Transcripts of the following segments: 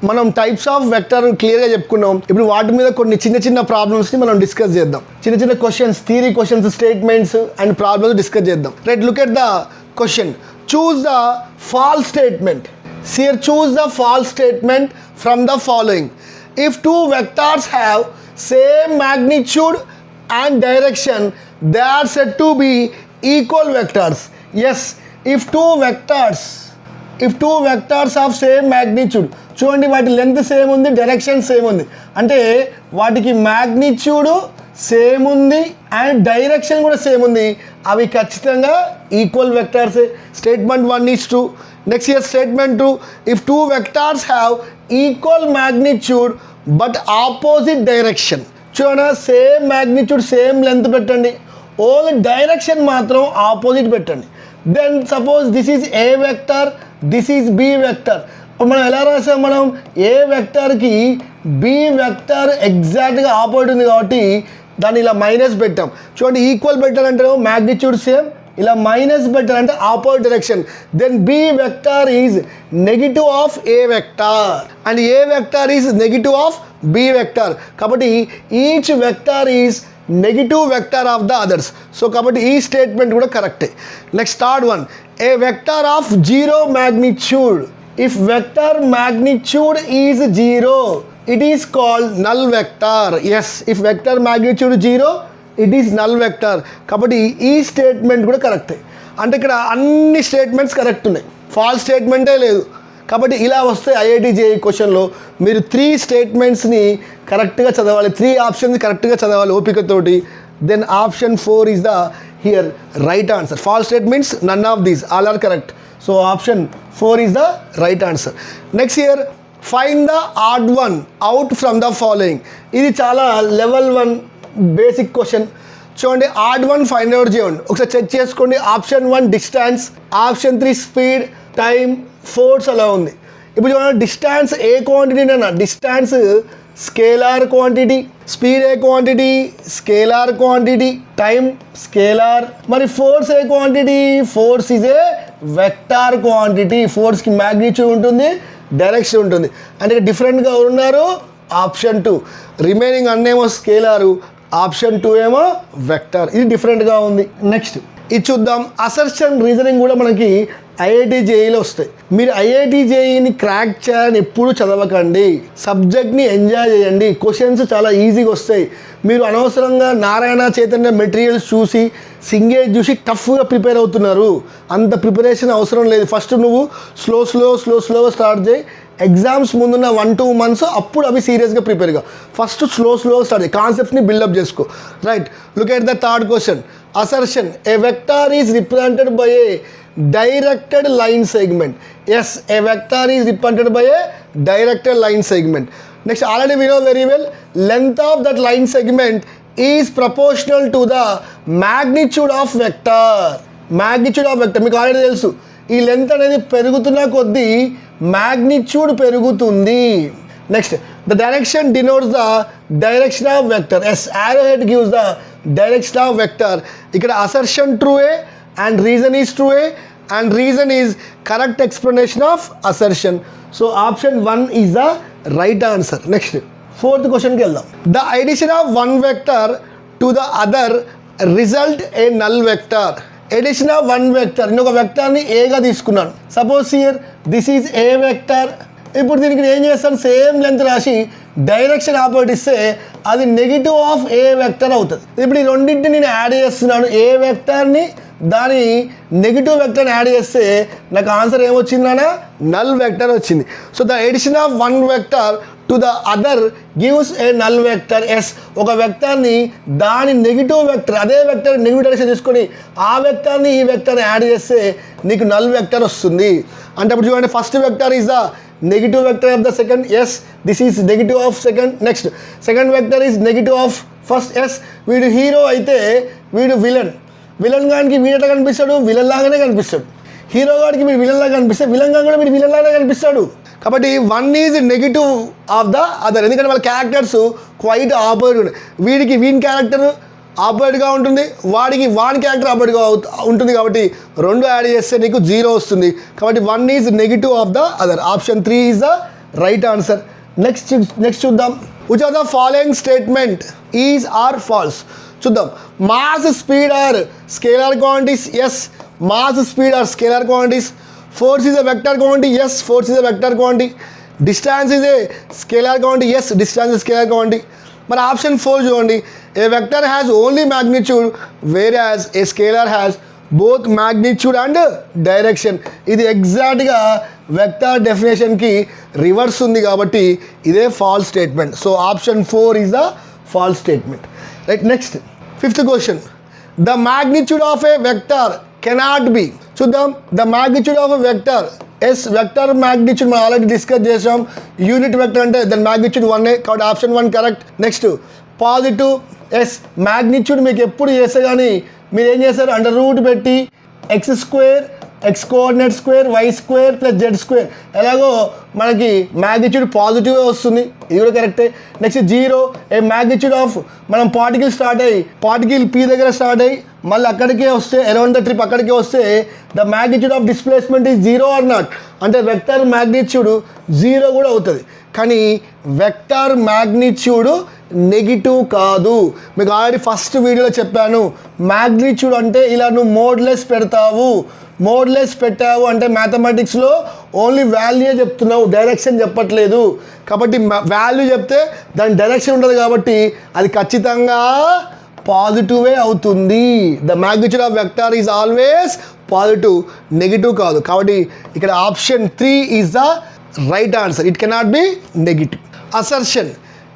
మనం types of vector క్లియర్గా చెప్పుకున్నాం. ఇప్పుడు వాటి మీద కొన్ని చిన్న చిన్న ప్రాబ్లమ్స్ని మనం డిస్కస్ చేద్దాం. చిన్న చిన్న questions, theory questions, statements and problems discuss చేద్దాం. Right, look at the question. Choose the false statement. Here choose the false statement from the following. If two vectors have same magnitude and direction, they are said to be equal vectors. Yes, if two vectors have same magnitude, చూడండి వాటి length same ఉంది, direction same ఉంది, అంటే వాటికి magnitude same ఉంది and direction కూడా same ఉంది, అవి ఖచ్చితంగా ఈక్వల్ వెక్టార్సే. Statement 1 is true. Next year statement 2, if two vectors have equal magnitude but opposite direction, చూడండి సేమ్ మ్యాగ్నిట్యూడ్ సేమ్ లెంత్ పెట్టండి, ఓన్లీ డైరెక్షన్ మాత్రం ఆపోజిట్ పెట్టండి. Then suppose this is A vector, this is B vector. మనం ఎలా రాసాం, మనం A వెక్టర్కి B vector ఎగ్జాక్ట్గా ఆపోజిట్ ఉంది కాబట్టి దాన్ని ఇలా మైనస్ పెట్టాం. చూడండి ఈక్వల్ పెట్టాలంటే మ్యాగ్నిట్యూడ్ సేమ్, ఇలా మైనస్ పెట్టాలంటే opposite direction. Then B vector is negative of A vector and A vector is negative of B vector, కాబట్టి each vector is negative vector of the others. So కాబట్టి ఈ statement కూడా కరెక్టే. Next third one, A vector of zero magnitude. If vector magnitude is 0, it is called null vector. Yes, if vector magnitude 0, it is null vector. కాబట్టి ఈ statement కూడా కరెక్టే. అంటే ఇక్కడ అన్ని స్టేట్మెంట్స్ కరెక్ట్ ఉన్నాయి, ఫాల్స్ స్టేట్మెంటే లేదు. కాబట్టి ఇలా వస్తే ఐఐటి జేఈ క్వశ్చన్లో మీరు 3 స్టేట్మెంట్స్ని కరెక్ట్గా చదవాలి, 3 ఆప్షన్స్ కరెక్ట్గా చదవాలి ఓపికతోటి. Then option 4 is the here right answer. False statements, none of these, all are correct. So option 4 is the right answer. Next here, find the odd one out from the following. ఇది చాలా level 1 basic question. చూడండి odd one find out చేయండి, ఒకసారి check చేసుకోండి. Option 1 distance, option 3 speed, time, force అలా ఉంది. ఇప్పుడు చూడండి డిస్టెన్స్ ఏ క్వాంటిటీ అన్న, distance scalar quantity, speed a quantity, scalar quantity, time scalar, మరి force a quantity, force is a vector quantity. ఫోర్స్కి మ్యాగ్నిట్యూడ్ ఉంటుంది, డైరెక్షన్ ఉంటుంది, అంటే డిఫరెంట్గా ఉన్నారు ఆప్షన్ 2. రిమైనింగ్ అన్నేమో స్కేలారు, ఆప్షన్ 2 ఏమో వెక్టార్, ఇది డిఫరెంట్గా ఉంది. నెక్స్ట్ ఇది చూద్దాం. అసర్షన్ రీజనింగ్ కూడా మనకి ఐఐటి జేఈలో వస్తాయి. మీరు ఐఐటి జేఈని క్రాక్ చేయాలని ఎప్పుడు చదవకండి, సబ్జెక్ట్ని ఎంజాయ్ చేయండి, క్వశ్చన్స్ చాలా ఈజీగా వస్తాయి. మీరు అనవసరంగా నారాయణ చైతన్య మెటీరియల్స్ చూసి సింగేజ్ చూసి టఫ్గా ప్రిపేర్ అవుతున్నారు, అంత ప్రిపరేషన్ అవసరం లేదు. ఫస్ట్ నువ్వు స్లోగా స్టార్ట్ చేయి. ఎగ్జామ్స్ ముందున్న 1-2 months అప్పుడు అవి సీరియస్గా ప్రిపేర్గా, ఫస్ట్ స్లోగా స్టార్ట్ చేయి, కాన్సెప్ట్ని బిల్డప్ చేసుకో. Right, look at the third question. Assertion, A vector is represented by A directed line segment. Yes, a vector is represented by a directed line segment. Next, already we know very well, length of that line segment is proportional to the magnitude of vector. Magnitude of vector మీకు already తెలుసు, ఈ length అనేది పెరుగుతున్న కొద్దీ magnitude పెరుగుతుంది. Next, the direction denotes the direction of vector. Yes, arrow head gives the direction of vector. ఇక్కడ assertion true A and reason is true a and reason is correct explanation of assertion. So option 1 is the right answer. Next, fourth question ki veldam. The addition of one vector to the other result a null vector. Addition of one vector, innoka vector ni a ga తీసుకున్నాను. Suppose here this is a vector. ఇప్పుడు దీనికి ఏం చేస్తాను, same length రాసి direction opposite ఇస్తే అది negative of A vector అవుతుంది. ఇప్పుడు ఈ రెండింటిని నేను యాడ్ చేస్తున్నాను, ఏ వెక్టర్ని దాని నెగిటివ్ వెక్టర్ని యాడ్ చేస్తే నాకు ఆన్సర్ ఏమొచ్చిందనా, నల్ వెక్టర్ వచ్చింది. So the addition of one vector to the other gives a null vector. Yes, ఒక వెక్టర్ని దాని నెగిటివ్ వెక్టర్, అదే వెక్టర్ నెగిటివ్ డైరెక్షన్ తీసుకొని ఆ వెక్టర్ని ఈ వెక్టర్ని యాడ్ చేస్తే నీకు నల్ వెక్టర్ వస్తుంది. అంటే అప్పుడు చూడండి, first vector is the negative vector of the second. Yes, this is negative of second. Next, second vector is negative of first. Yes, వీడు హీరో అయితే వీడు విలన్, విలన్ గానికి వీడు ఎట్లా కనిపిస్తాడు, విలన్ లాగానే కనిపిస్తాడు. హీరో గారికి వీడు విలన్ లాగా కనిపిస్తే విలన్ గా కూడా వీడు విలన్ లాగానే కనిపిస్తాడు. కాబట్టి one is negative of the other, ఎందుకంటే వాళ్ళ క్యారెక్టర్స్ క్వైట్ ఆపోజిట్ ఉన్నాయి. వీని క్యారెక్టర్ ఆపోజిట్గా ఉంటుంది, వాని క్యారెక్టర్ ఆపోజిట్గా ఉంటుంది. కాబట్టి రెండు యాడ్ చేస్తే నీకు 0 వస్తుంది. కాబట్టి one is negative of the other. Option 3 is the right answer. Next చూద్దాం. Which of the following statement is or false? చూద్దాం. Mass speed are scalar quantities? Yes, mass speed are scalar quantities. Force is a vector quantity? Yes, force is a vector quantity. Distance is a scalar quantity? Yes, distance is a scalar quantity. మరి option 4 చూడండి. A vector has only magnitude whereas a scalar has both magnitude and direction. ఇది ఎగ్జాక్ట్గా vector డెఫినేషన్కి reverse ఉంది కాబట్టి ఇదే false statement. So option 4 is the false statement. Right. Next 5th question. The magnitude of A vector cannot be. చూద్దాం. The magnitude of a vector, yes vector magnitude మనం already discuss చేసాం. Unit vector అంటే దాని magnitude 1 కాబట్టి option 1 correct. Next positive, yes magnitude మీకు ఎప్పుడు చేస్తే కానీ మీరు ఏం చేస్తారు, అండర్ రూట్ పెట్టి x² x coordinate square y² + z². ఎలాగో మనకి మ్యాగ్నిట్యూడ్ పాజిటివ్ వస్తుంది, ఇది కూడా కరెక్టే. నెక్స్ట్ 0, ఏ మ్యాగ్నిట్యూడ్ ఆఫ్ మనం పార్టికల్ స్టార్ట్ అయ్యి పార్టికల్ P దగ్గర స్టార్ట్ అయ్యి మళ్ళీ అక్కడికే వస్తే అరౌండ్ ద ట్రిప్ అక్కడికే వస్తే the magnitude of displacement is 0 or not, అంటే వెక్టర్ మ్యాగ్నిట్యూడ్ 0 కూడా అవుతుంది. కానీ వెక్టర్ మ్యాగ్నిట్యూడ్ నెగిటివ్ కాదు. మీకు ఆల్రెడీ ఫస్ట్ వీడియోలో చెప్పాను, మ్యాగ్నిట్యూడ్ అంటే ఇలా నువ్వు మోడ్లెస్ పెడతావు. మోడ్లెస్ పెట్టావు అంటే మ్యాథమెటిక్స్లో ఓన్లీ వాల్యూ చెప్తున్నావు, డైరెక్షన్ చెప్పట్లేదు. కాబట్టి వాల్యూ చెప్తే దాని డైరెక్షన్ ఉంటుంది కాబట్టి అది ఖచ్చితంగా పాజిటివే అవుతుంది. The magnitude of vector is always positive, negative కాదు. కాబట్టి ఇక్కడ option 3 is the right answer. It cannot be negative. Assertion.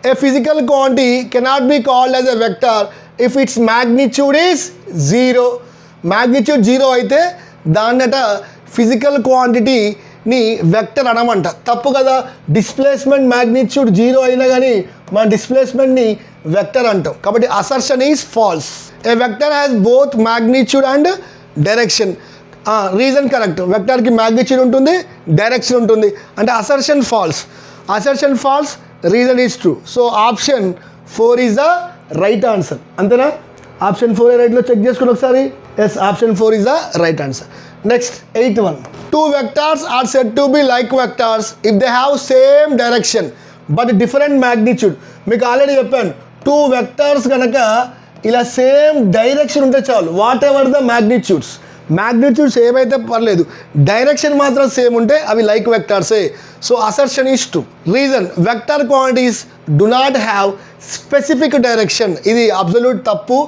A physical quantity cannot be called as a vector if it's magnitude is 0. Magnitude 0 అయితే దాన్నట physical క్వాంటిటీని vector అనమంట. తప్పు కదా. Displacement magnitude 0 అయినా కానీ మన డిస్ప్లేస్మెంట్ని వెక్టర్ అంటాం. కాబట్టి assertion is false. A vector has both magnitude and direction. Reason correct. వెక్టర్కి మ్యాగ్నిట్యూడ్ ఉంటుంది, డైరెక్షన్ ఉంటుంది, అంటే assertion false. Assertion false, reason is true. So option 4 is the right answer. అంతేనా? ఆప్షన్ 4 రైట్లో చెక్ చేసుకుని ఒకసారి. Yes, option 4 is the right answer. Next 8th one. 2 vectors are said to be like vectors if they have same direction but different magnitude. మీకు already చెప్పాను, 2 vectors కనుక ఇలా same direction ఉంటే చాలు. Whatever the magnitudes, magnitude same అయితే పర్లేదు, direction మాత్రం same ఉంటే అవి లైక్ వెక్టార్సే. So assertion is true. Reason, vector quantities do not have specific direction. ఇది అబ్సల్యూట్ తప్పు.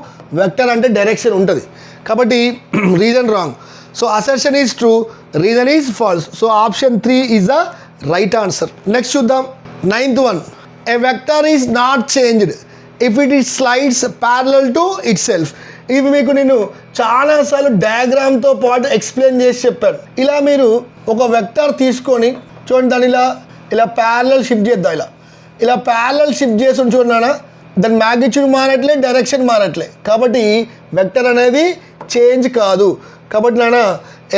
వెక్టర్ అంటే డైరెక్షన్ ఉంటుంది కాబట్టి reason wrong. So assertion is true, reason is false. So option 3 is the right answer. Next చూద్దాం. 9th one. A vector is not changed if it is slides parallel to it self. ఇవి మీకు నేను చాలాసార్లు డయాగ్రామ్తో పాటు explain చేసి చెప్పాను. ఇలా మీరు ఒక వెక్టర్ తీసుకొని చూడండి, దాన్ని ఇలా ప్యారలల్ షిఫ్ట్ చేద్దాం. ఇలా ప్యారలల్ షిఫ్ట్ చేసి చూడనా, దాని మ్యాగ్నిట్యూడ్ మారట్లే, డైరెక్షన్ మారట్లే. కాబట్టి వెక్టర్ అనేది చేంజ్ కాదు. కాబట్టి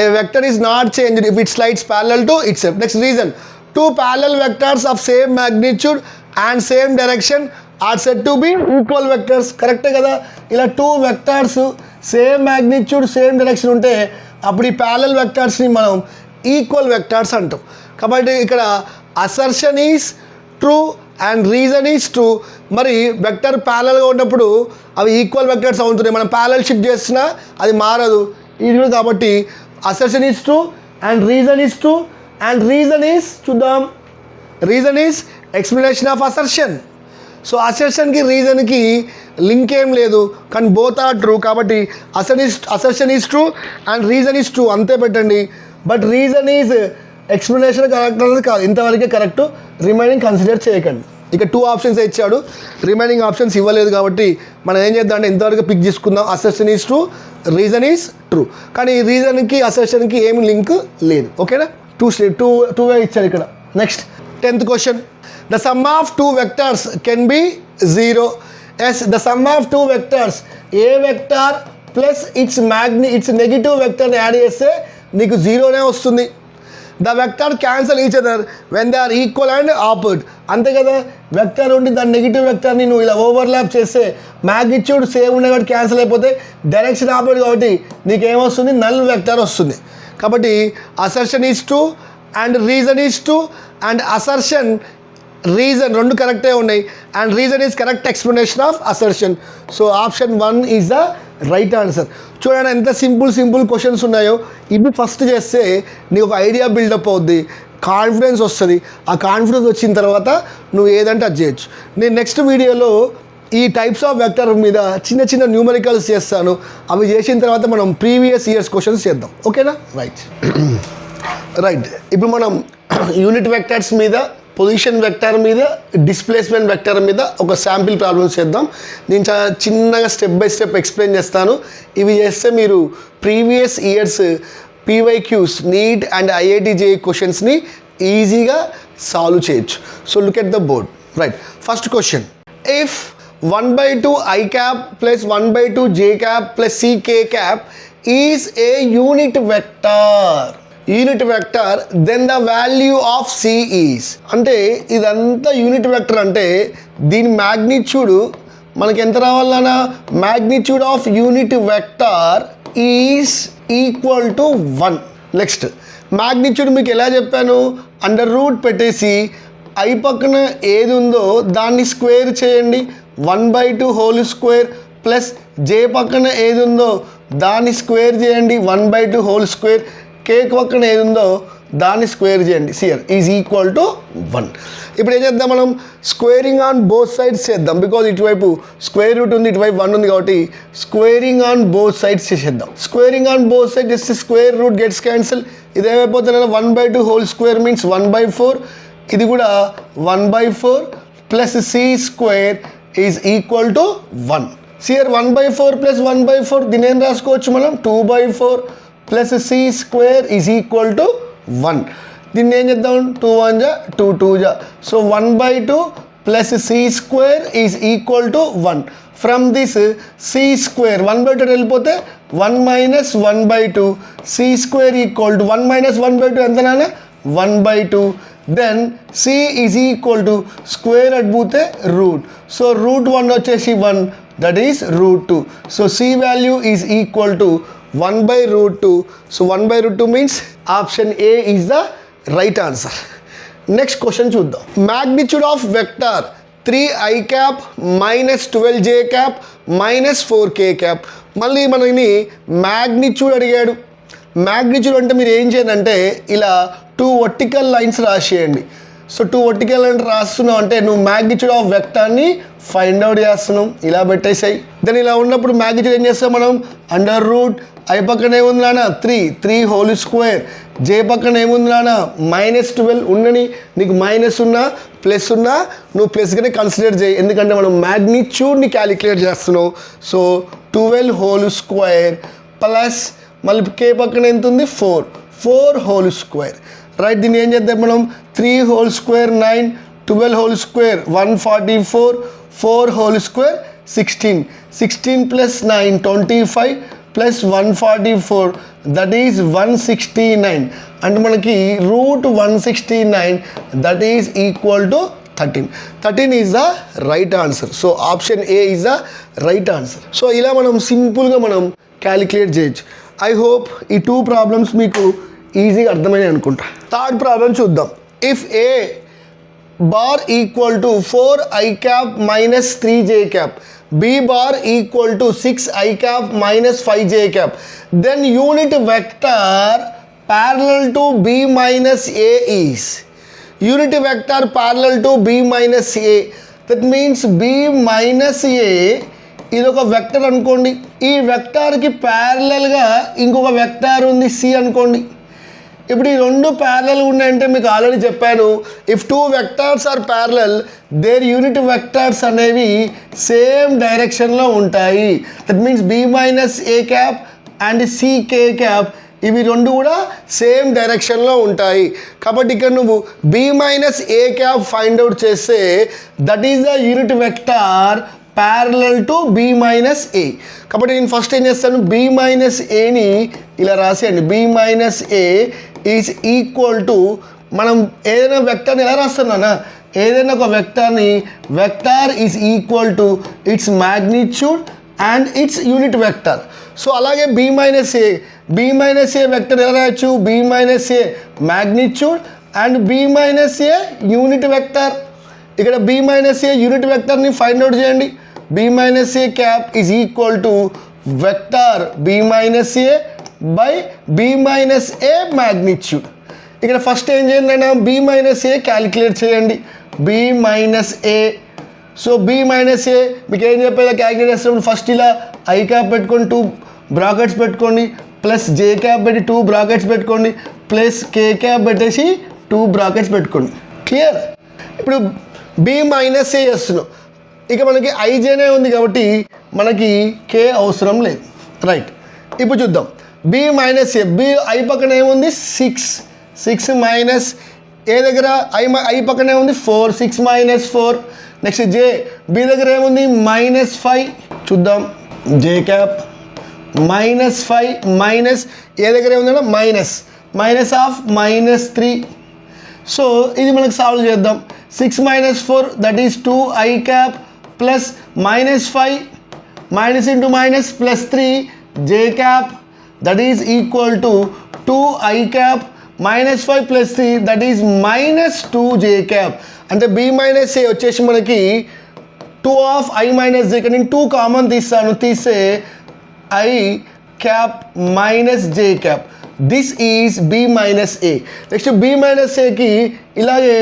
a vector is not changed if it slides parallel to itself. Next reason, 2 parallel vectors of same magnitude and same direction are said to be equal vectors. కరెక్టే కదా. ఇలా 2 vectors same magnitude same direction ఉంటే అప్పుడు ఈ parallel వెక్టార్స్ని మనం equal vectors అంటాం. కాబట్టి ఇక్కడ assertion is true and reason is true. మరి వెక్టర్ ప్యారలల్గా ఉన్నప్పుడు అవి ఈక్వల్ వెక్టర్స్ అవుతున్నాయి. మనం ప్యారలల్ షిఫ్ట్ చేసినా అది మారదు. ఇది కాబట్టి assertion is true and reason is true. And reason is చూద్దాం. Reason is explanation of assertion. So అసర్షన్కి రీజన్కి లింక్ ఏం లేదు, కానీ బోత్ ఆర్ ట్రూ. కాబట్టి assertion is true and reason is true అంతే పెట్టండి. But reason is explanation correct అనేది కాదు, ఇంతవరకే కరెక్ట్. రిమైనింగ్ కన్సిడర్ చేయకండి. ఇక 2 ఆప్షన్స్ ఇచ్చాడు, రిమైనింగ్ ఆప్షన్స్ ఇవ్వలేదు. కాబట్టి మనం ఏం చేద్దాం అంటే ఇంతవరకు పిక్ చేసుకుందాం. Assertion is true, reason is true. కానీ ఈ రీజన్కి అసర్షన్కి ఏమి లింక్ లేదు. ఓకేనా? 2 ఇచ్చారు ఇక్కడ. Next 10th question. The sum of 2 vectors can be 0. Yes, the sum of 2 vectors, a vector plus its negative vector add చేస్తే నీకు 0నే వస్తుంది. The vector cancel each other when they are equal and opposite. అంతే కదా. Vector ఉండి దాని negative వెక్టర్ని నువ్వు ఇలా ఓవర్లాప్ చేస్తే మ్యాగ్నిట్యూడ్ సేమ్ ఉండే కాబట్టి క్యాన్సిల్ అయిపోతే, డైరెక్షన్ ఆపోజిట్ కాబట్టి నీకేమొస్తుంది, నల్ వెక్టర్ వస్తుంది. కాబట్టి assertion is true, and reason is true and assertion reason రెండు కరెక్టే ఉన్నాయి and reason is correct explanation of assertion. So option 1 is the right answer. చూడండి ఎంత సింపుల్ క్వశ్చన్స్ ఉన్నాయో. ఇవి ఫస్ట్ చేస్తే నీకు ఒక ఐడియా బిల్డప్ అవుద్ది, కాన్ఫిడెన్స్ వస్తుంది. ఆ కాన్ఫిడెన్స్ వచ్చిన తర్వాత నువ్వు ఏదంటే అది చేయొచ్చు. నేను నెక్స్ట్ వీడియోలో ఈ టైప్స్ ఆఫ్ వెక్టర్ మీద చిన్న న్యూమరికల్స్ చేస్తాను. అవి చేసిన తర్వాత మనం ప్రీవియస్ ఇయర్స్ క్వశ్చన్స్ చేద్దాం. ఓకేనా? రైట్. ఇప్పుడు మనం యూనిట్ వెక్టర్స్ మీద, పొజిషన్ వెక్టర్ మీద, డిస్ప్లేస్మెంట్ వెక్టర్ మీద ఒక శాంపిల్ ప్రాబ్లమ్స్ చేద్దాం. నేను చాలా చిన్నగా స్టెప్ బై స్టెప్ ఎక్స్ప్లెయిన్ చేస్తాను. ఇవి చేస్తే మీరు previous years PYQs, NEET and IIT JEE క్వశ్చన్స్ని ఈజీగా సాల్వ్ చేయొచ్చు. So look at the board. Right. First question, if 1/2 I cap plus 1/2 J cap plus CK cap is a unit vector, then the value of C is. అంటే ఇదంతా unit vector అంటే దీని magnitude మనకి ఎంత రావాలన్నా, magnitude of unit vector is equal to 1. Next magnitude మీకు ఎలా చెప్పాను, అండర్ రూట్ పెట్టేసి ఐ పక్కన ఏది ఉందో దాన్ని స్క్వేర్ చేయండి, 1/2 హోల్ స్క్వేర్ ప్లస్ జే పక్కన ఏది ఉందో దాన్ని స్క్వేర్ చేయండి, 1/2 హోల్ స్క్వేర్, కే పక్కన ఏది ఉందో దాన్ని స్క్వేర్ చేయండి, సియర్ ఈజ్ ఈక్వల్ టు 1. ఇప్పుడు ఏం చేద్దాం, మనం స్క్వేరింగ్ ఆన్ బోత్ సైడ్స్ చేద్దాం. బికాజ్ ఇటువైపు స్క్వేర్ రూట్ ఉంది, ఇటువైపు 1 ఉంది కాబట్టి స్క్వేరింగ్ ఆన్ బోత్ సైడ్స్ చేసేద్దాం. స్క్వేరింగ్ ఆన్ బోత్ సైడ్ చేస్తే స్క్వేర్ రూట్ గెట్స్ క్యాన్సిల్. ఇదేమైపోతుంది, 1/2 హోల్ స్క్వేర్ మీన్స్ 1/4, ఇది కూడా 1/4 plus c square is equal to 1. See here 1/4 plus 1/4 దీని ఏం రాసుకోవచ్చు మనం, 2/4 plus c square is equal to 1. దీన్ని ఏం చేద్దాం, 2 1 జా 2 2 జా. So 1/2 plus c square is equal to 1. From this c square 1/2 వెళ్ళిపోతే 1 minus 1/2 c square equal to 1 minus 1/2 ఎంత నాన్న, 1/2. Then c is equal to square అడ్బోతే రూట్. సో రూట్ 1 వచ్చేసి 1, that is root 2. So c value is equal to 1/√2. So 1/√2 means option A is the right answer. Next question చూద్దాం. Magnitude of vector 3i cap minus 12j cap minus 4k cap. మళ్ళీ మనని magnitude అడిగాడు. Magnitude అంటే మీరు ఏం చేయండి అంటే ఇలా 2 వర్టికల్ లైన్స్ రాసేయండి. సో 2 వర్టికల్ లైన్స్ రాస్తున్నావు అంటే నువ్వు మ్యాగ్నిట్యూడ్ ఆఫ్ వెక్టర్ని ఫైండ్ అవుట్ చేస్తున్నావు. ఇలా పెట్టేసాయి. దాన్ని ఇలా ఉన్నప్పుడు మ్యాగ్నిట్యూడ్ ఏం చేస్తాం మనం, అండర్ రూట్ ఐ పక్కన ఏముంది నాన్న 3 హోల్ స్క్వేర్, జే పక్కన ఏముంది నాన్న -12 ఉన్నని, నీకు మైనస్ ఉన్నా ప్లస్ ఉన్నా నువ్వు ప్లస్గానే కన్సిడర్ చేయి, ఎందుకంటే మనం మ్యాగ్నిట్యూడ్ని క్యాలిక్యులేట్ చేస్తున్నావు. సో 12 హోల్ స్క్వేర్ ప్లస్ మళ్ళీ కే పక్కన ఎంత ఉంది 4 హోల్ స్క్వేర్. రైట్. దీన్ని ఏం చేద్దాం మనం, 3 whole square 9, 12 whole square 144, 4 whole square 16 plus 9 25 plus 144 is ఈజ్ 169. అంటే మనకి root 169 that is equal to 13 is the right answer. So option A is the right answer. సో ఇలా మనం సింపుల్గా మనం క్యాలిక్యులేట్ చేయొచ్చు. ఐ హోప్ ఈ 2 ప్రాబ్లమ్స్ మీకు ఈజీగా అర్థమైనాయి అనుకుంటా. థర్డ్ ప్రాబ్లం చూద్దాం. If A bar equal to 4i cap minus 3j cap, b bar equal to 6i cap minus 5j cap, then unit vector parallel to b minus a is. Unit vector parallel to b minus a, that means b minus a ఇది ఒక vector అనుకోండి. ఈ వెక్టార్కి ప్యారలల్గా ఇంకొక vector ఉంది C అనుకోండి. ఇప్పుడు ఈ 2 ప్యారలల్ ఉన్నాయంటే మీకు ఆల్రెడీ చెప్పాను, if 2 vectors are parallel their unit vectors అనేవి సేమ్ డైరెక్షన్లో ఉంటాయి. That means b minus a cap and సికే క్యాప్ ఇవి 2 కూడా సేమ్ డైరెక్షన్లో ఉంటాయి. కాబట్టి ఇక్కడ నువ్వు b minus a cap find out చేస్తే that is the unit vector parallel to b minus a. కాబట్టి నేను ఫస్ట్ ఏం చేస్తాను, బి మైనస్ ఏని ఇలా రాసేయండి. B minus a is equal to, మనం ఏదైనా వెక్టర్ని ఎలా రాస్తున్నానా, ఏదైనా ఒక వెక్టార్ని vector is equal to its magnitude and its unit vector. So అలాగే బి మైనస్ ఏ వెక్టర్ ఎలా రాయొచ్చు, b minus a magnitude and b minus a unit vector. ఇక్కడ బి మైనస్ ఏ యూనిట్ వెక్టర్ని ఫైండ్ అవుట్ చేయండి. B minus a cap is equal to vector b minus a by b minus a magnitude. ఇక్కడ first ఏం చేయండి అయినా b minus a calculate చేయండి. B minus ఏ, so B minus ఏ మీకు ఏం చెప్పేదా calculate చేస్తున్నప్పుడు ఫస్ట్ ఇలా ఐ క్యాప్ పెట్టుకొని 2 బ్రాకెట్స్ పెట్టుకోండి, ప్లస్ జే క్యాప్ పెట్టి 2 బ్రాకెట్స్ పెట్టుకోండి, ప్లస్ కే క్యాప్ పెట్టేసి 2 బ్రాకెట్స్ పెట్టుకోండి. క్లియర్? ఇప్పుడు బి మైనస్ ఏ చేస్తున్నాం, ఇక మనకి ఐజేనే ఉంది కాబట్టి మనకి కే అవసరం లేదు. రైట్, ఇప్పుడు చూద్దాం. B minus A, B I పక్కన ఏముంది 6 మైనస్ ఏ దగ్గర ఐ పక్కనే ఉంది 4, 6 మైనస్ 4. నెక్స్ట్ జే, బి దగ్గర ఏముంది -5. చూద్దాం, జే క్యాప్ -5 మైనస్ ఏ దగ్గర ఏముందంటే మైనస్ ఆఫ్ -3. సో ఇది మనకు సాల్వ్ చేద్దాం. 6 minus 4 that is 2 I cap plus -5 minus into minus plus 3 J cap that is equal to 2 I cap -5 plus 3 that is -2 J cap. అంటే B minus ఏ వచ్చేసి మనకి 2 of I minus జే. నేను 2 common తీస్తాను, తీస్తే I cap minus J cap. This is B minus A. Next B minus ఏకి ఇలాగే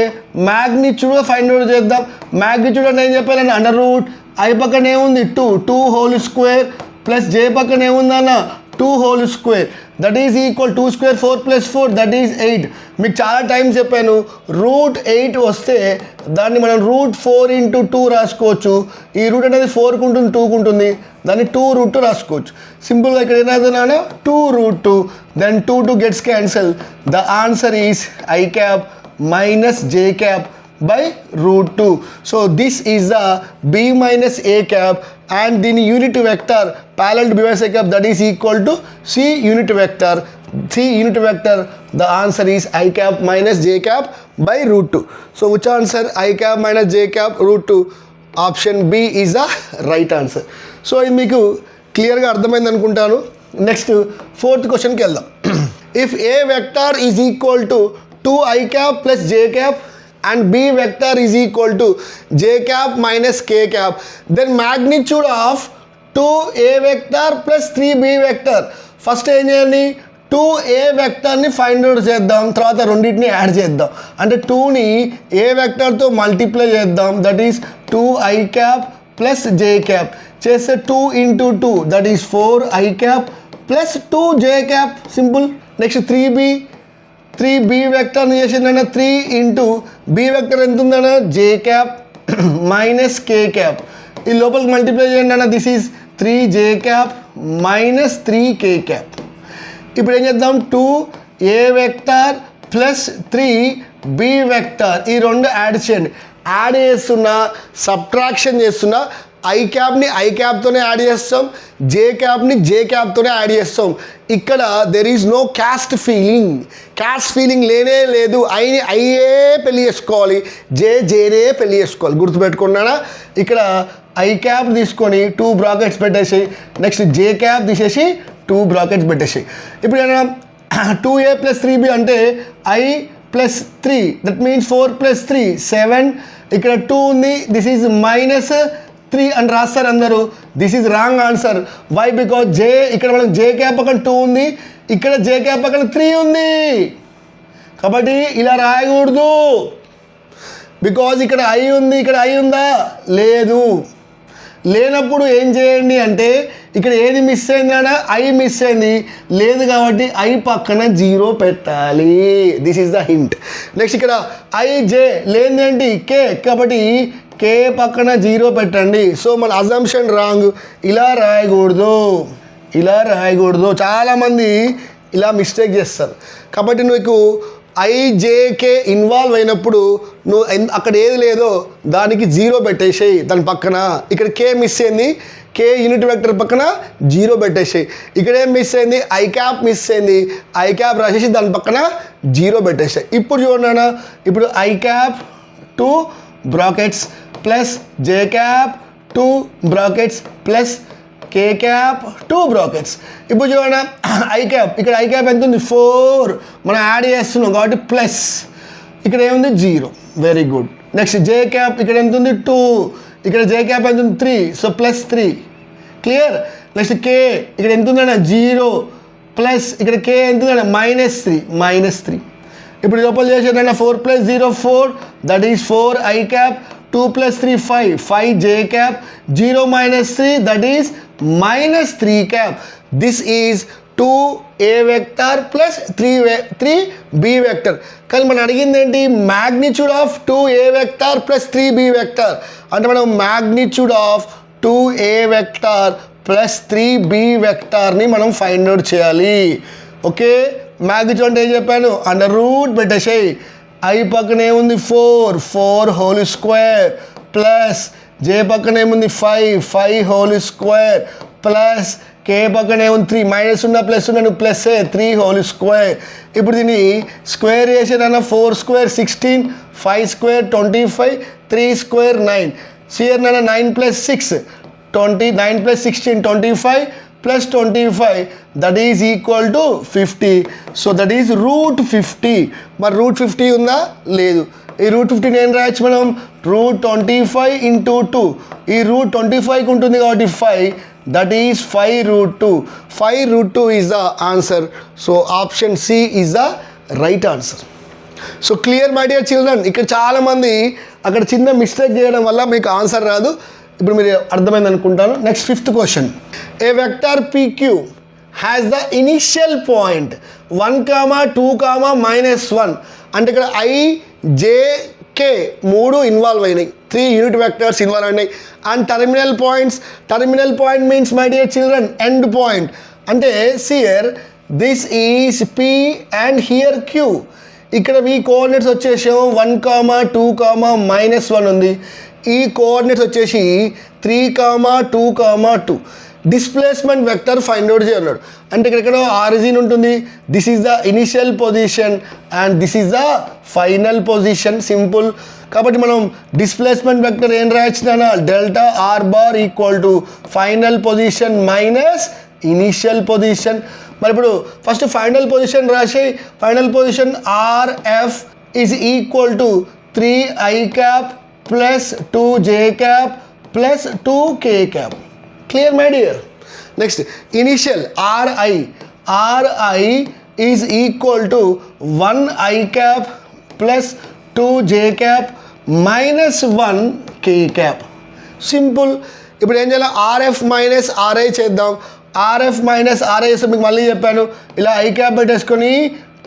మ్యాగ్నిట్యూడ్గా find out చేద్దాం. మ్యాగ్నిట్యూడ్ అంటే ఏం చెప్పాలంటే అండర్ రూట్ ఐ పక్కన ఏముంది 2 హోల్ స్క్వేర్ ప్లస్ జే పక్కన ఏముందన్న 2 whole square that is equal 2 square 4 plus 4 that is 8. మీకు చాలా టైమ్స్ చెప్పాను, రూట్ 8 వస్తే దాన్ని మనం √4 × 2 రాసుకోవచ్చు. ఈ రూట్ అనేది 4కు ఉంటుంది 2కు ఉంటుంది, దాన్ని 2√2 రాసుకోవచ్చు. సింపుల్గా ఇక్కడ ఏదైనా 2√2, then 2 gets cancel. The answer is I cap minus J cap by √2. So this is the b minus a cap and the unit vector parallel to b minus a cap that is equal to c unit vector. The answer is I cap minus j cap by √2. So which answer? I cap minus j cap √2. Option B is the right answer. So ఇది మీకు క్లియర్గా అర్థమైంది అనుకుంటాను. Next 4th క్వశ్చన్కి వెళ్దాం. If A vector is equal to 2i cap plus j cap and b vector is equal to j cap minus k cap, then magnitude of 2a vector plus 3b vector. First ఏం చేయాలి, 2a వెక్టర్ని find out చేద్దాం, తర్వాత రెండింటిని add చేద్దాం. అంటే 2ని ఏ వెక్టర్తో multiply చేద్దాం, that is 2i cap plus j cap. చేస్తే 2 × 2 that is 4i cap plus 2j cap. Simple. Next 3b వెక్టర్ని చేసిందన్న 3 × b vector ఎంత ఉందన్న j cap minus k cap. ఈ లోపలికి మల్టిప్లై చేయండి అన్న, this is 3j cap minus 3k cap. ఇప్పుడు ఏం చేద్దాం, 2a vector plus 3b vector ఈ రెండు యాడ్ చేయండి. యాడ్ చేస్తున్నా సబ్ట్రాక్షన్ చేస్తున్నా, ఐ క్యాప్ని ఐ క్యాప్తోనే యాడ్ చేస్తాం, జే క్యాప్ని జే క్యాప్తోనే యాడ్ చేస్తాం. ఇక్కడ there is no caste feeling లేనే లేదు. ఐని ఐఏ పెళ్లి చేసుకోవాలి, జేనే పెళ్లి చేసుకోవాలి. గుర్తుపెట్టుకున్నానా? ఇక్కడ ఐ క్యాప్ తీసుకొని 2 బ్రాకెట్స్ పెట్టేసి, నెక్స్ట్ జే క్యాప్ తీసేసి 2 బ్రాకెట్స్ పెట్టేసి. ఇప్పుడు ఏమైనా 2a ప్లస్ 3b అంటే I plus 3 that means 4 plus 3 7. ఇక్కడ 2 ఉంది, దిస్ ఈజ్ -3 అని రాస్తారు అందరూ. This is wrong answer. Why? Because j ఇక్కడ మనం జే క్యాప్ పక్కన 2 ఉంది, ఇక్కడ జే క్యాప్ పక్కన 3 ఉంది, కాబట్టి ఇలా రాయకూడదు. బికాజ్ ఇక్కడ ఐ ఉంది, ఇక్కడ ఐ ఉందా? లేదు. లేనప్పుడు ఏం చేయండి అంటే ఇక్కడ ఏది మిస్ అయింది అన్న, ఐ మిస్ అయింది లేదు కాబట్టి ఐ పక్కన 0 పెట్టాలి. This is the hint. Next ఇక్కడ ఐ జే లేదేంటి కే, కాబట్టి కే పక్కన 0 పెట్టండి. సో మన అజంప్షన్ రాంగ్, ఇలా రాయకూడదు. చాలామంది ఇలా మిస్టేక్ చేస్తారు. కాబట్టి నీకు ఐజేకే ఇన్వాల్వ్ అయినప్పుడు నువ్వు అక్కడ ఏది లేదో దానికి 0 పెట్టేసేయి దాని పక్కన. ఇక్కడ కే మిస్ అయింది, కే యూనిట్ వెక్టర్ పక్కన 0 పెట్టేసేయి. ఇక్కడ ఏం మిస్ అయింది, ఐ క్యాప్ మిస్ అయింది, ఐ క్యాప్ రాసేసి దాని పక్కన 0 పెట్టేసాయి. ఇప్పుడు చూడండి, ఇప్పుడు I cap 2 brackets plus J cap 2 brackets plus K cap 2 brackets. ఇప్పుడు చూడండి ఐ క్యాప్, ఇక్కడ ఐ క్యాప్ ఎంత ఉంది 4, మనం యాడ్ చేస్తున్నాం కాబట్టి ప్లస్, ఇక్కడ ఏముంది 0, వెరీ గుడ్. నెక్స్ట్ జే క్యాప్ ఇక్కడ ఎంత ఉంది 2, ఇక్కడ జే క్యాప్ ఎంత ఉంది 3, సో +3, క్లియర్. నెక్స్ట్ కే ఇక్కడ ఎంత ఉందన్న 0 ప్లస్ ఇక్కడ కే ఎంత ఉందన్న -3. ఇప్పుడు లోపల చేసేదన్న 4 + 0 4, that is 4 I cap, 2 + 3 5 J cap, 0 - 3 that is -3 cap. This is 2a vector plus 3b vector. కానీ మనం అడిగింది ఏంటి, magnitude of 2a vector plus 3b vector. అంటే మనం magnitude of 2a vector plus 3b వెక్టర్ని మనం ఫైండ్ అవుట్ చేయాలి. Okay, magnitude అంటే ఏం చెప్పాను, అండర్ రూట్ పెట్టేసాయి. ఐ పక్కన ఏముంది 4 హోల్ స్క్వేర్ ప్లస్ జే పక్కన ఏముంది 5 హోల్ స్క్వేర్ ప్లస్ కే పక్కన ఏముంది 3, మైనస్ ఉన్న ప్లస్ ఉన్న నువ్వు ప్లస్ 3 హోల్ స్క్వేర్. ఇప్పుడు దీన్ని స్క్వేర్ చేసేదన్న 4 స్క్వేర్ 16, 5 స్క్వేర్ 25, 3 స్క్వేర్ 9, సియర్ నాన్న 9 + 6 20, 9 + 16 25 plus 25 that is equal to 50. So that is √50. మరి √50 ఉందా, లేదు. ఈ √50 ఏం రాయొచ్చు మనం, √25 × 2. ఈ √25కి ఉంటుంది కాబట్టి 5, that is 5√2. 5√2 is the answer. So option C is the right answer. So clear my dear children. ఇక్కడ చాలామంది అక్కడ చిన్న మిస్టేక్ చేయడం వల్ల మీకు ఆన్సర్ రాదు. ఇప్పుడు మీరు అర్థమైంది అనుకుంటాను. Next 5th question. A vector PQ has the initial point 1, 2, -1. అంటే ఇక్కడ I, J, K 3 ఇన్వాల్వ్ అయినాయి, 3 యూనిట్ వెక్టర్స్ ఇన్వాల్వ్ అయినాయి. And terminal point means my dear children end point. అంటే see here this is P and here Q. ఇక్కడ ఈ coordinates వచ్చేసేమో 1, 2, -1 ఉంది. ఈ కోఆర్డినేట్స్ వచ్చేసి 3, 2, 2. డిస్ప్లేస్మెంట్ వెక్టర్ ఫైండ్ అవుట్ చేయన్నాడు. అంటే ఇక్కడ ఆరిజిన్ ఉంటుంది, this is the initial position and this is the final position, simple. కాబట్టి మనం డిస్ప్లేస్మెంట్ వెక్టర్ ఏం రాయొచ్చునా, delta r bar equal to final position minus initial position. మరి ఇప్పుడు ఫస్ట్ ఫైనల్ పొజిషన్ రాసి, final position RF is equal to 3i cap plus 2j cap plus 2k cap. Clear my dear. Next initial RI is equal to 1i cap plus 2j cap minus 1k cap. Simple. ఇప్పుడు ఏం చేయాలి, RF - RI చేద్దాం. RF - RI చేస్తే మీకు మళ్ళీ చెప్పాను, ఇలా i cap పెట్టేసుకొని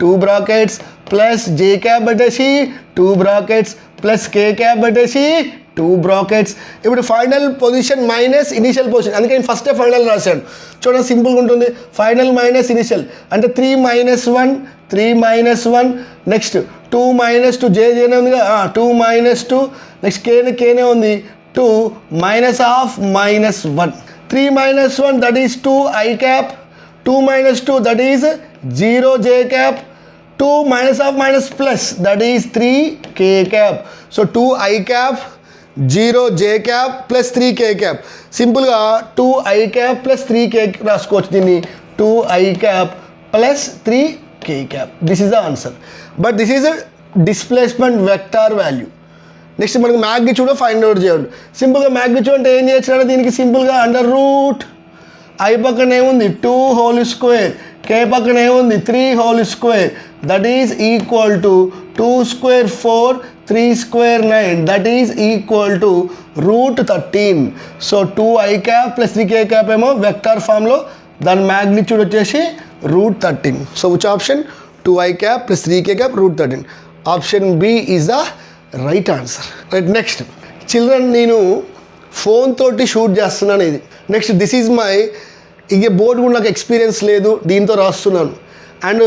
2 బ్రాకెట్స్ ప్లస్ j క్యాప్ పెట్టేసి 2 బ్రాకెట్స్ ప్లస్ k క్యాప్ పెట్టేసి 2 బ్రాకెట్స్. ఇప్పుడు final position minus initial position, అందుకే నేను ఫస్టే ఫైనల్ రాశాను. చూడండి సింపుల్గా ఉంటుంది. ఫైనల్ మైనస్ ఇనిషియల్ అంటే 3 - 1 నెక్స్ట్ 2 - 2 జేనే ఉందిగా, 2 - 2 నెక్స్ట్ కేనే ఉంది 2 -1. 3 - 1 that is 2i cap, 2 - 2 that is 0j cap, 2 - plus that is 3k cap. So 2i cap 0j cap plus 3k cap. సింపుల్గా 2i క్యాప్ ప్లస్ 3k రాసుకోవచ్చు దీన్ని, 2i cap plus 3k cap. This is the answer. But this is displacement vector value. Next మనకు magnitude find out చేయండి. సింపుల్గా magnitude అంటే ఏం చేయొచ్చు, దీనికి సింపుల్గా అండర్ రూట్ I పక్కన ఏముంది 2 హోల్ స్క్వేర్, K పక్కన ఏముంది 3 whole square, that is equal to 2 square 4, 3 square 9, that is equal to √13. So 2i cap plus 3k cap ఏమో వెక్టార్ ఫామ్లో, దాని మ్యాగ్నిట్యూడ్ వచ్చేసి √13. So which option, 2i cap plus 3k cap √13. Option B is the right answer. Right. Next children, నేను phone తోటి shoot చేస్తున్నాను ఇది. Next this is my, ఇక board కూడా నాకు ఎక్స్పీరియన్స్ లేదు, దీంతో రాస్తున్నాను. అండ్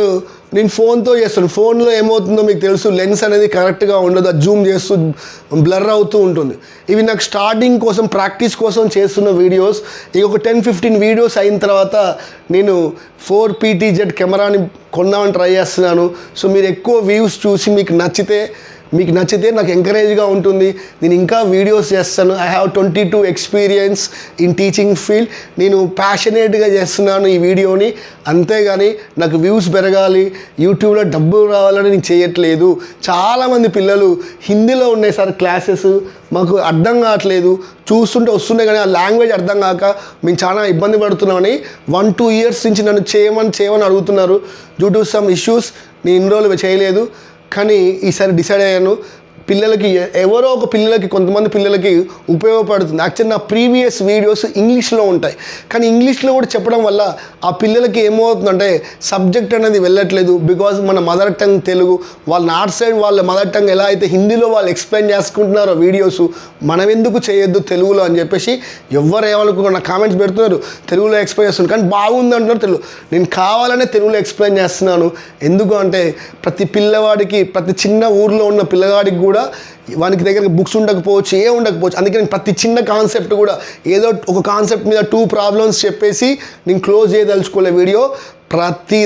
నేను ఫోన్తో చేస్తాను. ఫోన్లో ఏమవుతుందో మీకు తెలుసు, లెన్స్ అనేది కరెక్ట్గా ఉండదు, అది జూమ్ చేస్తూ బ్లర్ అవుతూ ఉంటుంది. ఇవి నాకు స్టార్టింగ్ కోసం, ప్రాక్టీస్ కోసం చేస్తున్న వీడియోస్. ఇక ఒక 10-15 వీడియోస్ అయిన తర్వాత నేను 4PTZ కెమెరాని కొందామని ట్రై చేస్తున్నాను. సో మీరు ఎక్కువ వ్యూస్ చూసి మీకు నచ్చితే మీకు నచ్చితే నాకు ఎంకరేజ్గా ఉంటుంది, నేను ఇంకా వీడియోస్ చేస్తాను. I have 22 experience in teaching field. నేను ప్యాషనేట్గా చేస్తున్నాను ఈ వీడియోని, అంతేగాని నాకు వ్యూస్ పెరగాలి, యూట్యూబ్లో డబ్బులు రావాలని నేను చేయట్లేదు. చాలామంది పిల్లలు హిందీలో ఉన్నాయి సార్ క్లాసెస్, మాకు అర్థం కావట్లేదు, చూస్తుంటే వస్తున్నాయి కానీ ఆ లాంగ్వేజ్ అర్థం కాక మేము చాలా ఇబ్బంది పడుతున్నామని 1-2 ఇయర్స్ నుంచి నన్ను చేయమని అడుగుతున్నారు. డ్యూ టు సమ్ ఇష్యూస్ నేను ఇన్ని రోజులు చేయలేదు, కానీ ఈసారి డిసైడ్ అయ్యాను. పిల్లలకి ఎవరో ఒక పిల్లలకి, కొంతమంది పిల్లలకి ఉపయోగపడుతుంది. యాక్చువల్లీ నా ప్రీవియస్ వీడియోస్ ఇంగ్లీష్లో ఉంటాయి, కానీ ఇంగ్లీష్లో కూడా చెప్పడం వల్ల ఆ పిల్లలకి ఏమవుతుందంటే సబ్జెక్ట్ అనేది వెళ్ళట్లేదు. బికాజ్ మన మదర్ టంగ్ తెలుగు, వాళ్ళ నార్త్ సైడ్ వాళ్ళ మదర్ టంగ్ ఎలా అయితే హిందీలో వాళ్ళు ఎక్స్ప్లెయిన్ చేసుకుంటున్నారో వీడియోస్, మనం ఎందుకు చేయొద్దు తెలుగులో అని చెప్పేసి ఎవరు ఏమనుకున్న కామెంట్స్ పెడుతున్నారు, తెలుగులో ఎక్స్ప్లెయిన్ చేస్తున్నారు కానీ బాగుంది అంటున్నారు తెలుగు. నేను కావాలనే తెలుగులో ఎక్స్ప్లెయిన్ చేస్తున్నాను. ఎందుకు అంటే ప్రతి పిల్లవాడికి, ప్రతి చిన్న ఊర్లో ఉన్న పిల్లవాడికి కూడా వానికి దగ్గర బుక్స్ ఉండకపోవచ్చు, ఉండకపోవచ్చు. అందుకే నేను ప్రతి చిన్న కాన్సెప్ట్ కూడా ఏదో ఒక కాన్సెప్ట్ మీద 2 ప్రాబ్లమ్స్ చెప్పేసి నేను క్లోజ్ చేయదలుచుకోలే వీడియో. ప్రతి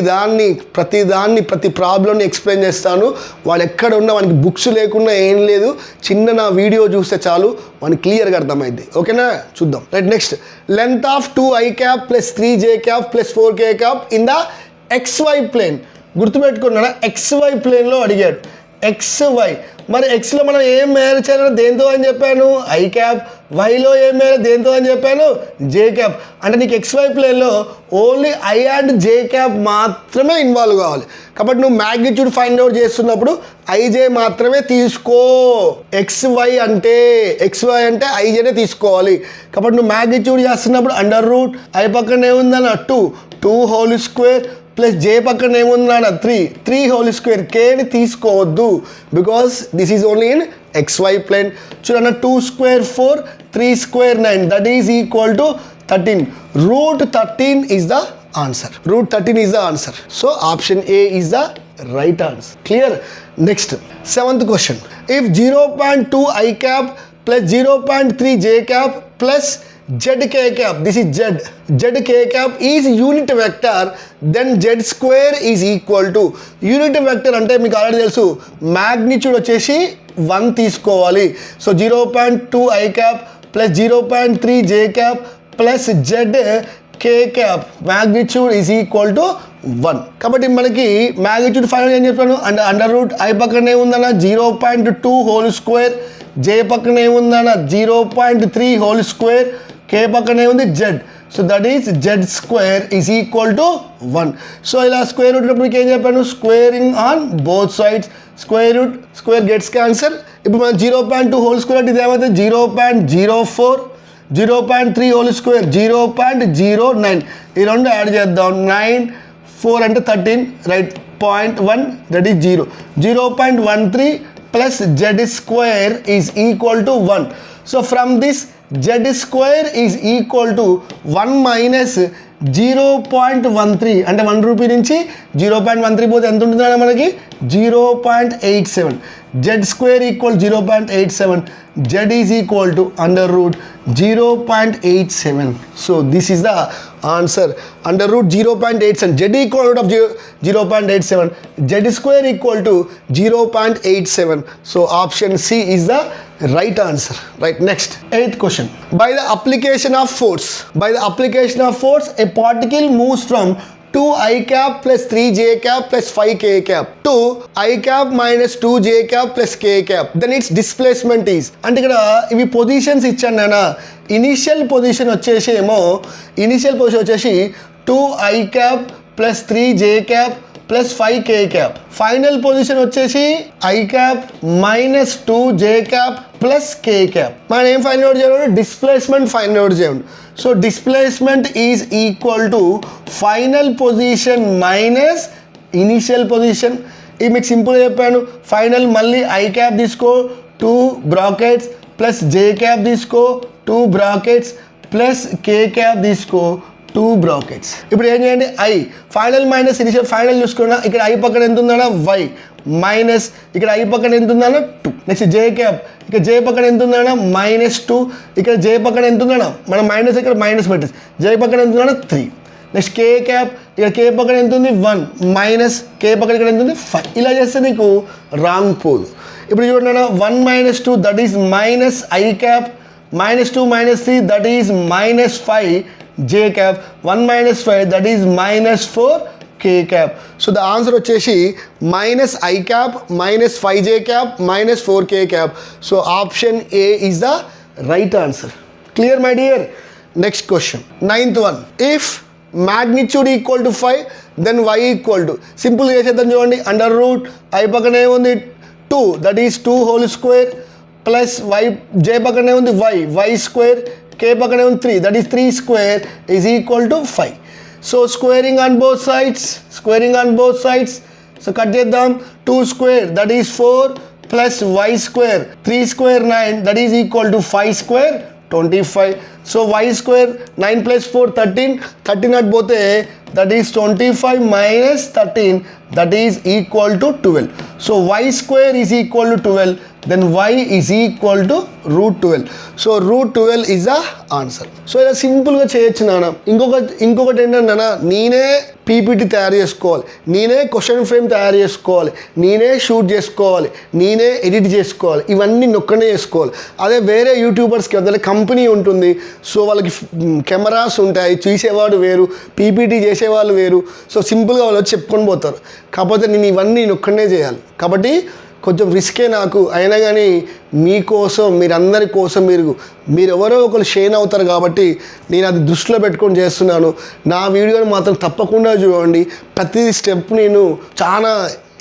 ప్రాబ్లమ్ని ఎక్స్ప్లెయిన్ చేస్తాను. వాడు ఎక్కడ ఉన్నా, వానికి బుక్స్ లేకుండా ఏం లేదు, చిన్న నా వీడియో చూస్తే చాలు వానికి క్లియర్గా అర్థమైంది. ఓకేనా, చూద్దాం. Right, next. Length of 2i cap + 3j cap + 4k cap in the XY plane. గుర్తుపెట్టుకున్నాడా, XY ప్లేన్లో అడిగాడు. XY, మరి ఎక్స్లో మనం ఏం మేర చేయాలి దేంతో అని చెప్పాను, ఐ క్యాప్. వైలో ఏం మేర దేంతో అని చెప్పాను, జే క్యాప్. అంటే నీకు XY ప్లేన్లో only I and J cap మాత్రమే ఇన్వాల్వ్ కావాలి. కాబట్టి నువ్వు మ్యాగ్నిట్యూడ్ ఫైండ్ అవుట్ చేస్తున్నప్పుడు ఐజే మాత్రమే తీసుకో. XY అంటే ఐజేనే తీసుకోవాలి. కాబట్టి నువ్వు మ్యాగ్నిట్యూడ్ చేస్తున్నప్పుడు √i పక్కన ఏముందన్న 2 హోల్ స్క్వేర్ ప్లస్ జే పక్కన ఏముందన్న 3 హోల్ స్క్వేర్. కేని తీసుకోవద్దు because this is only in XY plane. చూడన్న 2 square 4, 3 square 9, that is equal to 13. √13 is the answer. √13 is the answer. So option A is the right answer. Clear. Next 7th question. If 0.2 i cap plus 0.3 j cap plus zk cap, this is zk cap is unit vector, then z square is equal to, unit vector అంటే మీకు already తెలుసు, magnitude వచ్చేసి 1 తీసుకోవాలి. So 0.2 i cap plus 0.3 j cap plus zk cap magnitude is equal to 1. కాబట్టి మనకి magnitude final ఏం చెప్పాను, and √i పక్కన ఏముందన్న 0.2 హోల్ స్క్వేర్, జే పక్కన ఏముందన్న 0.3 హోల్ స్క్వేర్, కే పక్కన ఏముంది Z. So that is Z square is equal to 1. So ఇలా square root మీకు ఏం చెప్పాను, squaring on both sides. Square gets cancel. ఇప్పుడు మనం 0.2 హోల్ స్క్వేర్ అంటే ఇది ఏమైతే 0.04, 0.3 హోల్ స్క్వేర్ 0.09. ఈ రెండు యాడ్ చేద్దాం. 9, 4 అంటే 13, right. 0.1 that is 0. 0.13 plus z square is equal to 1. So from this z square is equal to 1 minus 0.13 అంటే 1 రూపీ నుంచి 0.13 పోతే ఎంత ఉంటుందా మనకి 0.87. z square equal 0.87. z is equal to √0.87. So this is the answer. √0.87. z equal of 0.87. z square equal to 0.87. So option C is the right answer. Right, next 8th question. By the application of force, a particle moves from 2i cap plus 3j cap plus 5k cap to i cap minus 2j cap plus k cap. Then its displacement is, అంటే ఇక్కడ ఇవి positions ఇచ్చాను నాన్న. Initial position వచ్చేసి 2i cap plus 3j cap plus 5k cap. Final position వచ్చేసి i cap minus 2j cap plus k cap. మనం ఏం find out చేయాలి, డిస్ప్లేస్మెంట్ ఫైండ్ అవుట్ చేయండి. So displacement is equal to final position minus initial position. ఇది మీకు సింపుల్గా చెప్పాను. Final మళ్ళీ i cap తీసుకో 2 బ్రాకెట్స్ ప్లస్ j cap తీసుకో 2 బ్రాకెట్స్ ప్లస్ k cap తీసుకో 2 బ్రాకెట్స్. ఇప్పుడు ఏం చేయండి, i final minus initial. Final చూసుకున్నా ఇక్కడ i పక్కన ఎంత ఉందన్నా y మైనస్, ఇక్కడ i పక్కన ఎంత ఉందన్నా 2. నెక్స్ట్ j క్యాప్, ఇక్కడ j పక్కన ఎంత ఉందన్నా -2, ఇక్కడ j పక్కన ఎంత ఉందన్నా మనం మైనస్, ఇక్కడ మైనస్ పెట్టేసి j పక్కన ఎంత ఉందన్నా 3. నెక్స్ట్ k క్యాప్, ఇక్కడ k పక్కన ఎంత ఉంది 1 మైనస్ k పక్కన ఇక్కడ ఎంత ఉంది 5. ఇలా చేస్తే నీకు రాంగ్ పోదు. ఇప్పుడు చూడండి 1 minus 2 that is minus I cap, minus 2 minus 3 that is minus 5 J cap, 1 minus 5 that is minus 4 K cap. So the answer వచ్చేసి minus I cap, minus 5 J cap, minus 4 K cap. So option A is the right answer. Clear my dear? Next question, 9th one. If magnitude equal to 5 then y equal to, simple చేసేద్దాం చూడండి, under root I పక్కనే ఉంది 2 that is 2 whole square plus y, j పక్కనే ఉంది y square, k పక్కనే ఉంది 3 that is 3 square is equal to 5. So squaring on both sides, so cut చేద్దాం, 2 square that is 4 plus y square 3 square 9 that is equal to 5 square 25. So y square 9 plus 4 13 at both that is 25 minus 13 that is equal to 12. So y square is equal to 12, then y is equal to root 12. So root 12 is the answer. So ఇలా సింపుల్గా చేయొచ్చు నాన్న. ఇంకొకటి ఏంటన్నా, నేనే PPT తయారు చేసుకోవాలి, నేనే క్వశ్చన్ ఫ్రేమ్ తయారు చేసుకోవాలి, నేనే షూట్ చేసుకోవాలి, నేనే ఎడిట్ చేసుకోవాలి, ఇవన్నీ నొక్కనే చేసుకోవాలి. అదే వేరే యూట్యూబర్స్కి వద్ద కంపెనీ ఉంటుంది, సో వాళ్ళకి కెమెరాస్ ఉంటాయి, చూసేవాడు వేరు, పీపీటీ చేసేవాళ్ళు వేరు. సో సింపుల్గా వాళ్ళు వచ్చి చెప్పుకొని పోతారు. కాకపోతే నేను ఇవన్నీ నొక్కనే చేయాలి, కాబట్టి కొంచెం రిస్కే నాకు. అయినా కానీ మీకోసం, మీరందరి కోసం మీరు ఎవరో ఒకరు షేర్ అవుతారు కాబట్టి నేను అది దృష్టిలో పెట్టుకొని చేస్తున్నాను. నా వీడియోని మాత్రం తప్పకుండా చూడండి. ప్రతి స్టెప్ నేను చాలా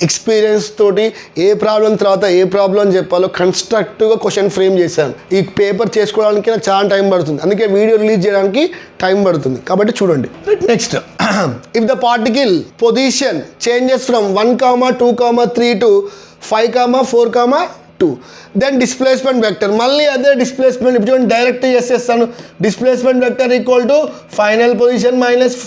ఎక్స్పీరియన్స్ తోటి ఏ ప్రాబ్లం తర్వాత ఏ ప్రాబ్లం చెప్పాలో కన్స్ట్రక్టివ్గా క్వశ్చన్ ఫ్రేమ్ చేశాను. ఈ పేపర్ చేసుకోవడానికి నాకు చాలా టైం పడుతుంది, అందుకే వీడియో రిలీజ్ చేయడానికి టైం పడుతుంది. కాబట్టి చూడండి. Next, if the particle position changes from 1, 2, 3 to 5, 4, 2, then displacement vector. మళ్ళీ అదే డిస్ప్లేస్మెంట్ ఇప్పుడు చూడండి, డైరెక్ట్ చేసేస్తాను. Displacement vector equal to final position minus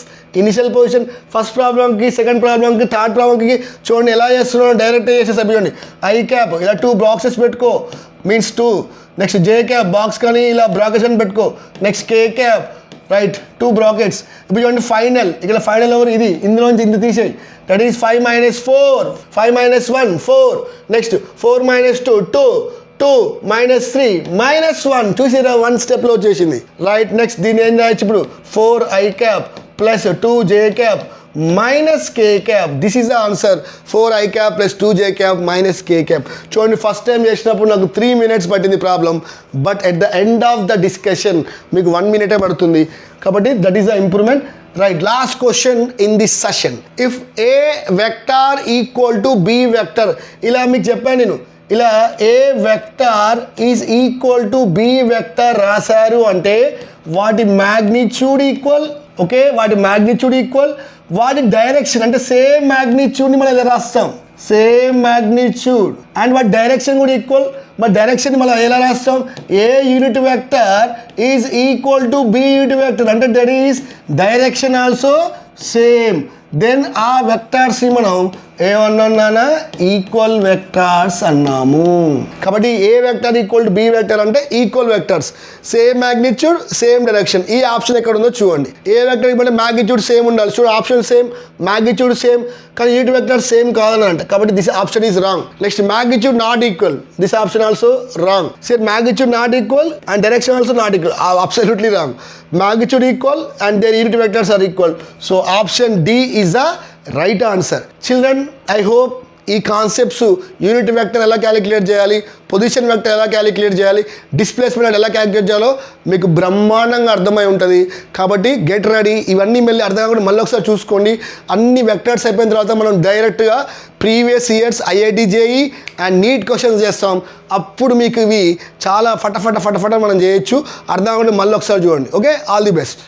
initial position. First ప్రాబ్లంకి, సెకండ్ ప్రాబ్లంకి, థర్డ్ ప్రాబ్లంకి చూడండి ఎలా చేస్తున్నాను, డైరెక్ట్ చేసేస్తాను. చూడండి ఐ క్యాప్ ఇలా 2 బాక్సెస్ పెట్టుకో, మీన్స్ 2. నెక్స్ట్ జే క్యాప్ బాక్స్ కానీ ఇలా బ్రాకెట్స్ అని పెట్టుకో. నెక్స్ట్ కే క్యాప్ రైట్ 2 బ్రాకెట్స్. ఇప్పుడు చూడండి ఫైనల్, ఇక్కడ ఫైనల్ ఎవరు, ఇది, ఇందులోంచి ఇంత తీసేయి. That is 5 minus 4, 5 minus 1 4, next 4 minus 2 2 minus 3 -1. చూసిరా, 1 స్టెప్లో వచ్చేసింది రైట్. నెక్స్ట్ దీన్ని ఏం చేయొచ్చు ఇప్పుడు, 4 I cap plus 2 J cap minus K cap. This is the answer. 4 I cap plus 2 J cap minus K cap. చూడండి, ఫస్ట్ టైం చేసినప్పుడు నాకు 3 minutes పట్టింది problem, but at the end of the discussion మీకు 1 minute పడుతుంది. కాబట్టి that is the improvement right. Last question in this session, if A vector equal to b vector. ఇలా మీకు చెప్పాను నేను, ఇలా ఏ vector is equal to b vector రాశారు అంటే వాటి మ్యాగ్నిట్యూడ్ ఈక్వల్, ఓకే, వాటి మ్యాగ్నిట్యూడ్ ఈక్వల్, వాటి డైరెక్షన్ అంటే సేమ్ మ్యాగ్నిట్యూడ్ని మనం ఇలా రాస్తాం, సేమ్ మ్యాగ్నిట్యూడ్, అండ్ వాటి డైరెక్షన్ కూడా ఈక్వల్. బట్ డైరెక్షన్ మనం ఎలా రాస్తాం, a unit vector is equal to b unit vector అంటే that is direction also same. Then a వెక్టార్స్ని మనం ఏమన్నా ఈక్వల్ వెక్టార్స్ అన్నాము. కాబట్టి a vector equal to b vector అంటే equal vectors, same magnitude same direction. ఈ ఆప్షన్ ఎక్కడ ఉందో చూడండి. ఏ వెక్టర్ అంటే మ్యాగ్నిట్యూడ్ సేమ్ ఉండాలి, చూడండి ఆప్షన్ సేమ్, మ్యాగ్నిట్యూడ్ సేమ్, కానీ యూనిట్ వెక్టర్ సేమ్ కాదని అంటే, కాబట్టి this option is wrong. Next magnitude not equal, this option also wrong. Same magnitude not equal and direction also not equal, absolutely wrong. Magnitude equal and their unit vectors are equal. So option D is the right answer. Children, I hope ఈ concepts unit vector ఎలా calculate చేయాలి, position vector ఎలా calculate చేయాలి, displacement ఎలా calculate చేయాలో మీకు బ్రహ్మాండంగా అర్థమై ఉంటుంది. కాబట్టి గెట్ రెడీ. ఇవన్నీ మళ్ళీ అర్థం కాకుండా మళ్ళీ ఒకసారి చూసుకోండి. అన్ని వెక్టర్స్ అయిపోయిన తర్వాత మనం డైరెక్ట్గా previous years IIT JEE and NEET questions చేస్తాం. అప్పుడు మీకు ఇవి చాలా ఫటాఫట మనం చేయొచ్చు. అర్థం కాకుండా మళ్ళీ ఒకసారి చూడండి. Okay, all the best.